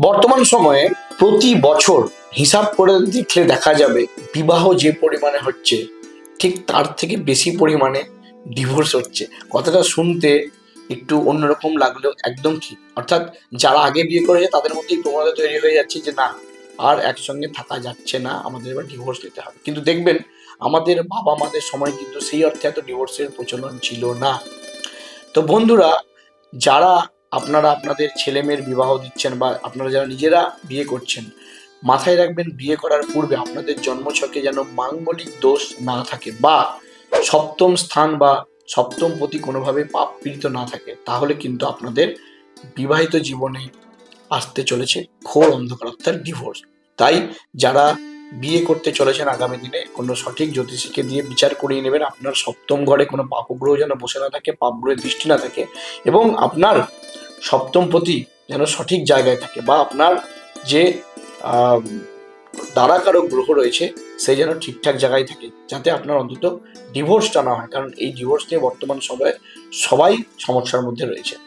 বর্তমান সময়ে প্রতি বছর হিসাব করে দেখলে দেখা যাবে বিবাহ যে পরিমাণে হচ্ছে ঠিক তার থেকে বেশি পরিমাণে ডিভোর্স হচ্ছে। কথাটা শুনতে একটু অন্যরকম লাগলেও একদম ঠিক। অর্থাৎ যারা আগে বিয়ে করেছে তাদের মধ্যেই প্রবণতা তৈরি হয়ে যাচ্ছে যে না, আর একসঙ্গে থাকা যাচ্ছে না, আমাদের এবার ডিভোর্স নিতে হবে। কিন্তু দেখবেন আমাদের বাবা মাদের সময় কিন্তু সেই অর্থে এত ডিভোর্সের প্রচলন ছিল না। তো বন্ধুরা, যারা আপনারা আপনাদের ছেলে মেয়ের বিবাহ দিচ্ছেন বা আপনারা যারা নিজেরা বিয়ে করছেন, মাথায় রাখবেন বিয়ে করার পূর্বে আপনাদের জন্মছকে যেন মাঙ্গলিক দোষ না থাকে বা সপ্তম স্থান বা সপ্তম পতি কোনোভাবে পাপ পীড়িত না থাকে, তাহলে কিন্তু আপনাদের বিবাহিত জীবনে আসতে চলেছে ঘোর অন্ধকার, অর্থাৎ ডিভোর্স। তাই যারা বিয়ে করতে চলেছেন আগামী দিনে কোনো সঠিক জ্যোতিষীকে দিয়ে বিচার করিয়ে নেবেন আপনার সপ্তম ঘরে কোনো পাপগ্রহ যেন বসে না থাকে, পাপ গ্রহের দৃষ্টি না থাকে, এবং আপনার সপ্তমপতি যেন সঠিক জায়গায় থাকে বা আপনার যে দ্বারাকারক গ্রহ রয়েছে সে যেন ঠিকঠাক জায়গায় থাকে, যাতে আপনার অন্তত ডিভোর্সটা না হয়। কারণ এই ডিভোর্স নিয়ে বর্তমান সময়ে সবাই সমস্যার মধ্যে রয়েছে।